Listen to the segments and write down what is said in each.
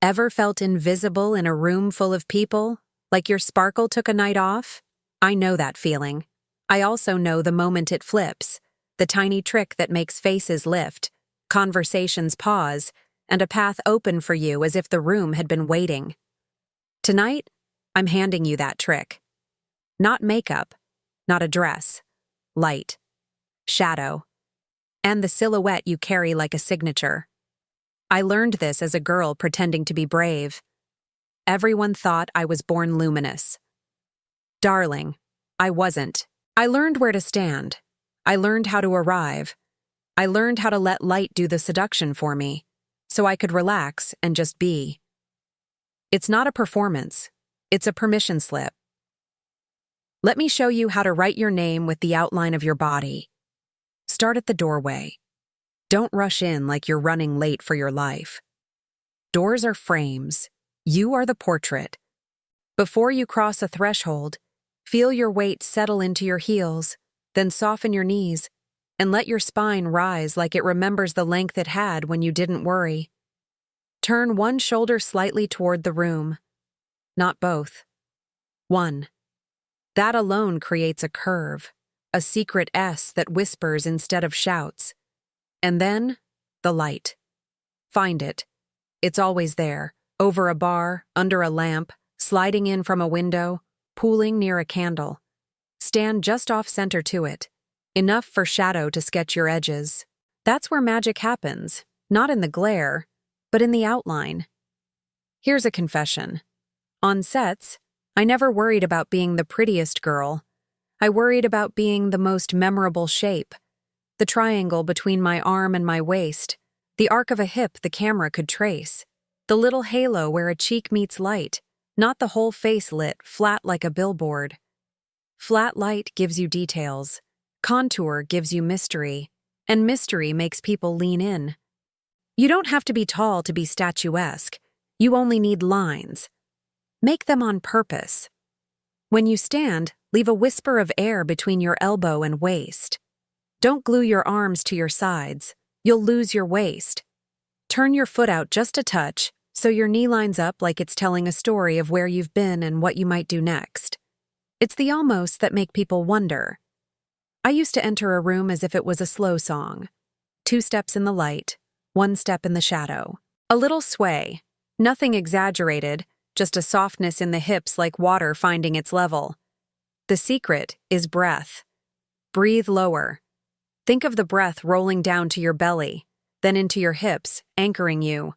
Ever felt invisible in a room full of people, like your sparkle took a night off? I know that feeling. I also know the moment it flips, the tiny trick that makes faces lift, conversations pause, and a path open for you as if the room had been waiting. Tonight, I'm handing you that trick. Not makeup, not a dress, light, shadow, and the silhouette you carry like a signature. I learned this as a girl pretending to be brave. Everyone thought I was born luminous. Darling, I wasn't. I learned where to stand. I learned how to arrive. I learned how to let light do the seduction for me, so I could relax and just be. It's not a performance. It's a permission slip. Let me show you how to write your name with the outline of your body. Start at the doorway. Don't rush in like you're running late for your life. Doors are frames. You are the portrait. Before you cross a threshold, feel your weight settle into your heels, then soften your knees, and let your spine rise like it remembers the length it had when you didn't worry. Turn one shoulder slightly toward the room. Not both. One. That alone creates a curve, a secret S that whispers instead of shouts. And then, the light. Find it. It's always there, over a bar, under a lamp, sliding in from a window, pooling near a candle. Stand just off-center to it, enough for shadow to sketch your edges. That's where magic happens, not in the glare, but in the outline. Here's a confession. On sets, I never worried about being the prettiest girl. I worried about being the most memorable shape. The triangle between my arm and my waist, the arc of a hip the camera could trace, the little halo where a cheek meets light, not the whole face lit flat like a billboard. Flat light gives you details, contour gives you mystery, and mystery makes people lean in. You don't have to be tall to be statuesque. You only need lines. Make them on purpose. When you stand, leave a whisper of air between your elbow and waist. Don't glue your arms to your sides. You'll lose your waist. Turn your foot out just a touch, so your knee lines up like it's telling a story of where you've been and what you might do next. It's the almost that make people wonder. I used to enter a room as if it was a slow song. 2 steps in the light, 1 step in the shadow. A little sway. Nothing exaggerated, just a softness in the hips like water finding its level. The secret is breath. Breathe lower. Think of the breath rolling down to your belly, then into your hips, anchoring you.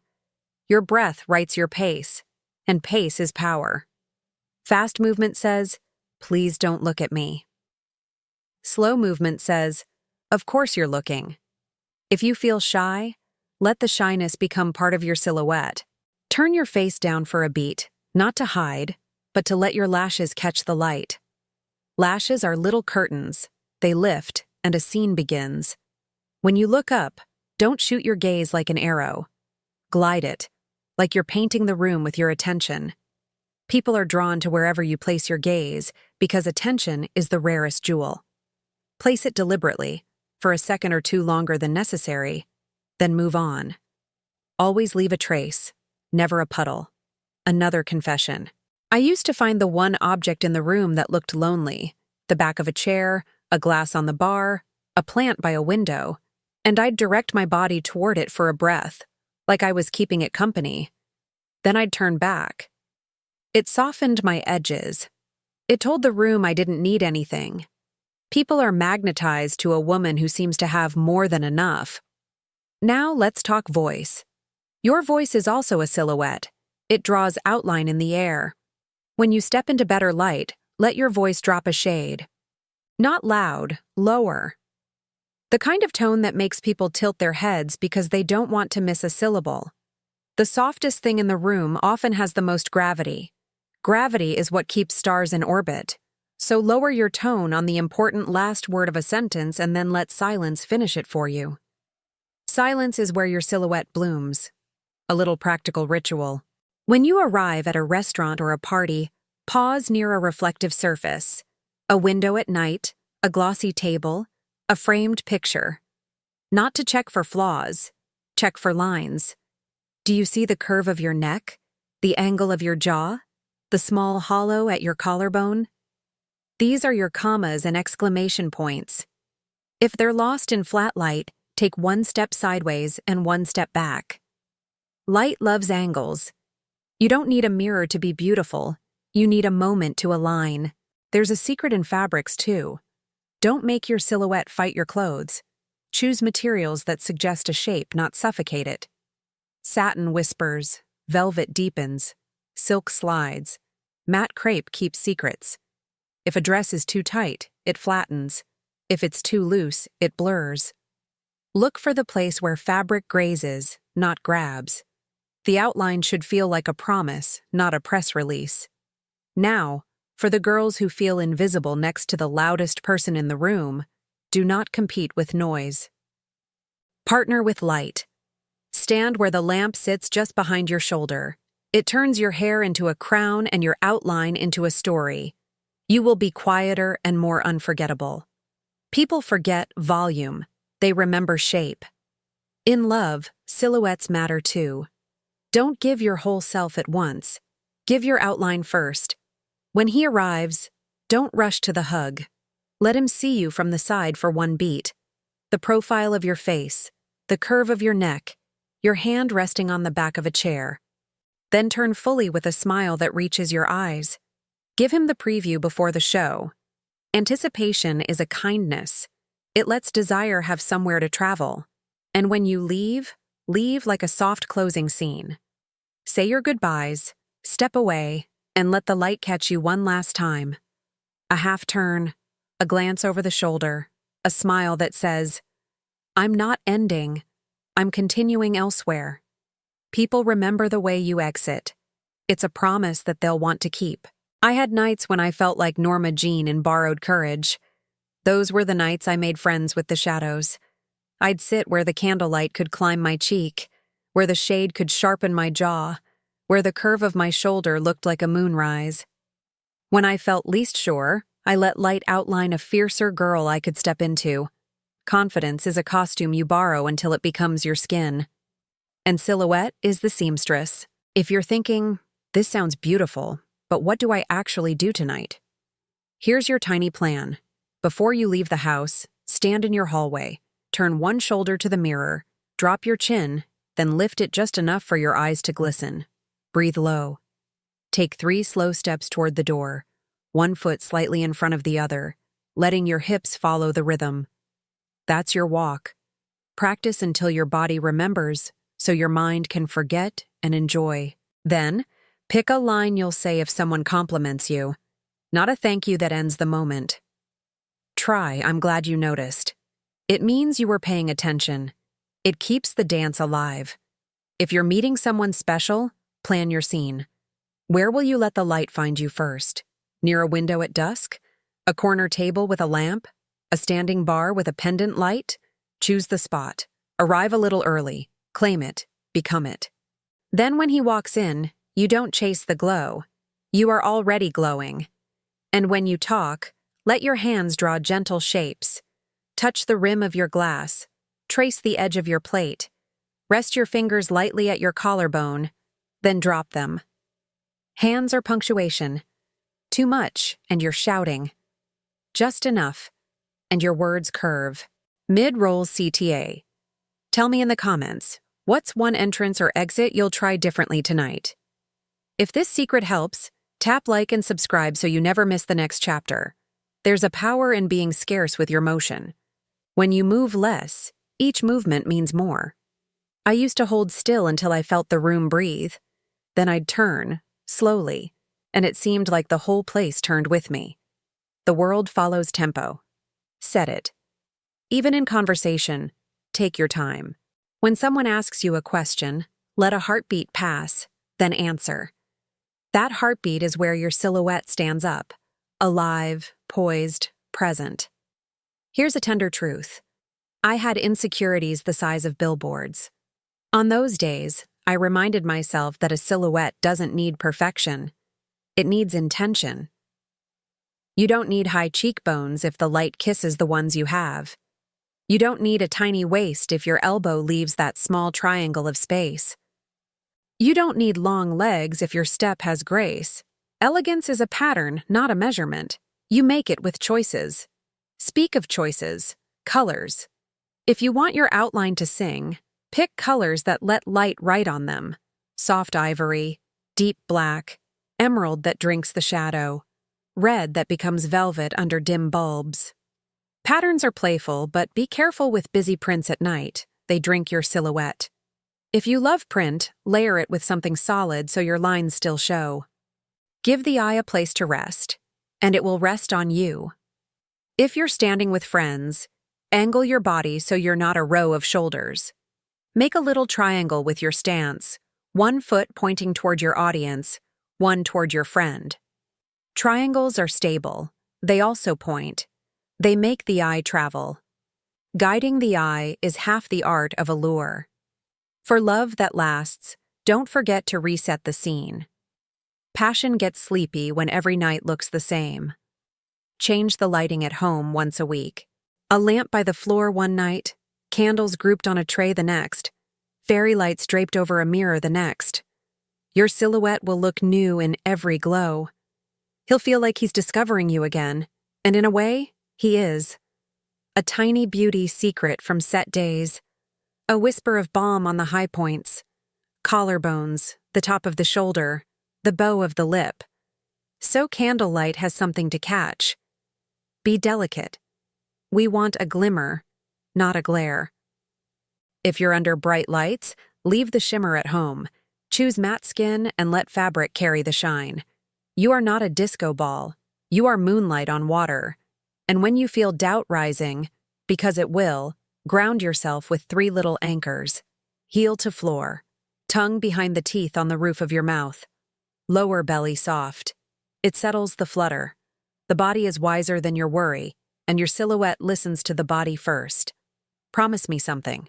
Your breath writes your pace, and pace is power. Fast movement says, please don't look at me. Slow movement says, of course you're looking. If you feel shy, let the shyness become part of your silhouette. Turn your face down for a beat, not to hide, but to let your lashes catch the light. Lashes are little curtains. They lift, and a scene begins. When you look up, don't shoot your gaze like an arrow. Glide it, like you're painting the room with your attention. People are drawn to wherever you place your gaze because attention is the rarest jewel. Place it deliberately, for a second or two longer than necessary, then move on. Always leave a trace, never a puddle. Another confession. I used to find the one object in the room that looked lonely, the back of a chair, a glass on the bar, a plant by a window, and I'd direct my body toward it for a breath, like I was keeping it company. Then I'd turn back. It softened my edges. It told the room I didn't need anything. People are magnetized to a woman who seems to have more than enough. Now let's talk voice. Your voice is also a silhouette. It draws outline in the air. When you step into better light, let your voice drop a shade. Not loud, lower. The kind of tone that makes people tilt their heads because they don't want to miss a syllable. The softest thing in the room often has the most gravity. Gravity is what keeps stars in orbit. So lower your tone on the important last word of a sentence and then let silence finish it for you. Silence is where your silhouette blooms. A little practical ritual. When you arrive at a restaurant or a party, pause near a reflective surface. A window at night, a glossy table, a framed picture. Not to check for flaws, check for lines. Do you see the curve of your neck? The angle of your jaw? The small hollow at your collarbone? These are your commas and exclamation points. If they're lost in flat light, take one step sideways and one step back. Light loves angles. You don't need a mirror to be beautiful. You need a moment to align. There's a secret in fabrics, too. Don't make your silhouette fight your clothes. Choose materials that suggest a shape, not suffocate it. Satin whispers, velvet deepens, silk slides, matte crepe keeps secrets. If a dress is too tight, it flattens. If it's too loose, it blurs. Look for the place where fabric grazes, not grabs. The outline should feel like a promise, not a press release. Now, for the girls who feel invisible next to the loudest person in the room, do not compete with noise. Partner with light. Stand where the lamp sits just behind your shoulder. It turns your hair into a crown and your outline into a story. You will be quieter and more unforgettable. People forget volume. They remember shape. In love, silhouettes matter too. Don't give your whole self at once. Give your outline first. When he arrives, don't rush to the hug. Let him see you from the side for one beat. The profile of your face, the curve of your neck, your hand resting on the back of a chair. Then turn fully with a smile that reaches your eyes. Give him the preview before the show. Anticipation is a kindness. It lets desire have somewhere to travel. And when you leave like a soft closing scene. Say your goodbyes, step away, and let the light catch you one last time. A half turn, a glance over the shoulder, a smile that says, "I'm not ending. I'm continuing elsewhere." People remember the way you exit. It's a promise that they'll want to keep. I had nights when I felt like Norma Jean in Borrowed Courage. Those were the nights I made friends with the shadows. I'd sit where the candlelight could climb my cheek, where the shade could sharpen my jaw, where the curve of my shoulder looked like a moonrise. When I felt least sure, I let light outline a fiercer girl I could step into. Confidence is a costume you borrow until it becomes your skin. And silhouette is the seamstress. If you're thinking, this sounds beautiful, but what do I actually do tonight? Here's your tiny plan. Before you leave the house, stand in your hallway, turn one shoulder to the mirror, drop your chin, then lift it just enough for your eyes to glisten. Breathe low. Take 3 slow steps toward the door, one foot slightly in front of the other, letting your hips follow the rhythm. That's your walk. Practice until your body remembers, so your mind can forget and enjoy. Then, pick a line you'll say if someone compliments you, not a thank you that ends the moment. Try, "I'm glad you noticed." It means you were paying attention. It keeps the dance alive. If you're meeting someone special, plan your scene. Where will you let the light find you first? Near a window at dusk? A corner table with a lamp? A standing bar with a pendant light? Choose the spot. Arrive a little early. Claim it. Become it. Then when he walks in, you don't chase the glow. You are already glowing. And when you talk, let your hands draw gentle shapes. Touch the rim of your glass. Trace the edge of your plate. Rest your fingers lightly at your collarbone, then drop them. Hands are punctuation. Too much, and you're shouting. Just enough, and your words curve. Mid-roll CTA. Tell me in the comments, what's one entrance or exit you'll try differently tonight? If this secret helps, tap like and subscribe so you never miss the next chapter. There's a power in being scarce with your motion. When you move less, each movement means more. I used to hold still until I felt the room breathe. Then I'd turn, slowly, and it seemed like the whole place turned with me. The world follows tempo. Set it. Even in conversation, take your time. When someone asks you a question, let a heartbeat pass, then answer. That heartbeat is where your silhouette stands up, alive, poised, present. Here's a tender truth. I had insecurities the size of billboards. On those days, I reminded myself that a silhouette doesn't need perfection. It needs intention. You don't need high cheekbones if the light kisses the ones you have. You don't need a tiny waist if your elbow leaves that small triangle of space. You don't need long legs if your step has grace. Elegance is a pattern, not a measurement. You make it with choices. Speak of choices. Colors. If you want your outline to sing, pick colors that let light right on them. Soft ivory, deep black, emerald that drinks the shadow, red that becomes velvet under dim bulbs. Patterns are playful, but be careful with busy prints at night. They drink your silhouette. If you love print, layer it with something solid so your lines still show. Give the eye a place to rest, and it will rest on you. If you're standing with friends, angle your body so you're not a row of shoulders. Make a little triangle with your stance, one foot pointing toward your audience, one toward your friend. Triangles are stable. They also point. They make the eye travel. Guiding the eye is half the art of allure. For love that lasts, don't forget to reset the scene. Passion gets sleepy when every night looks the same. Change the lighting at home once a week. A lamp by the floor one night, candles grouped on a tray the next, fairy lights draped over a mirror the next. Your silhouette will look new in every glow. He'll feel like he's discovering you again, and in a way, he is. A tiny beauty secret from set days. A whisper of balm on the high points. Collarbones, the top of the shoulder, the bow of the lip. So candlelight has something to catch. Be delicate. We want a glimmer, not a glare. If you're under bright lights, leave the shimmer at home. Choose matte skin and let fabric carry the shine. You are not a disco ball. You are moonlight on water. And when you feel doubt rising, because it will, ground yourself with 3 little anchors. Heel to floor. Tongue behind the teeth on the roof of your mouth. Lower belly soft. It settles the flutter. The body is wiser than your worry, and your silhouette listens to the body first. Promise me something.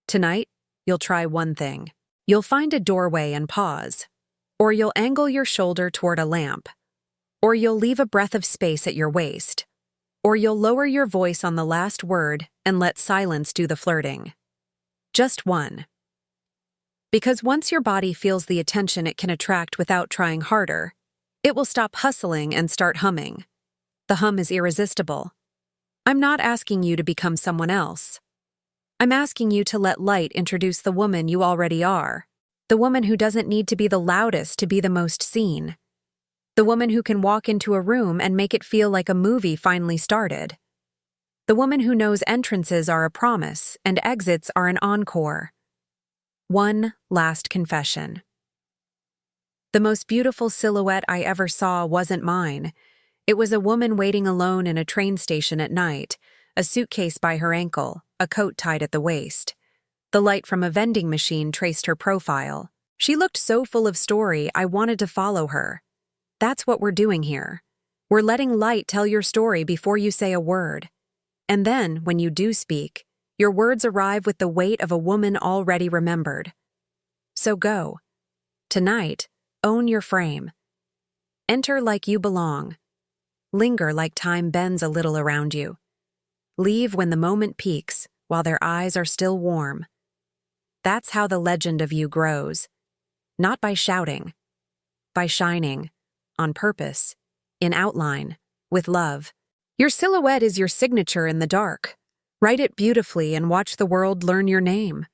Tonight, you'll try one thing. You'll find a doorway and pause. Or you'll angle your shoulder toward a lamp. Or you'll leave a breath of space at your waist. Or you'll lower your voice on the last word and let silence do the flirting. Just one. Because once your body feels the attention it can attract without trying harder, it will stop hustling and start humming. The hum is irresistible. I'm not asking you to become someone else. I'm asking you to let light introduce the woman you already are. The woman who doesn't need to be the loudest to be the most seen. The woman who can walk into a room and make it feel like a movie finally started. The woman who knows entrances are a promise and exits are an encore. One last confession. The most beautiful silhouette I ever saw wasn't mine. It was a woman waiting alone in a train station at night, a suitcase by her ankle, a coat tied at the waist. The light from a vending machine traced her profile. She looked so full of story, I wanted to follow her. That's what we're doing here. We're letting light tell your story before you say a word. And then, when you do speak, your words arrive with the weight of a woman already remembered. So go. Tonight, own your frame. Enter like you belong. Linger like time bends a little around you. Leave when the moment peaks, while their eyes are still warm. That's how the legend of you grows. Not by shouting, by shining. On purpose, in outline, with love. Your silhouette is your signature in the dark. Write it beautifully and watch the world learn your name.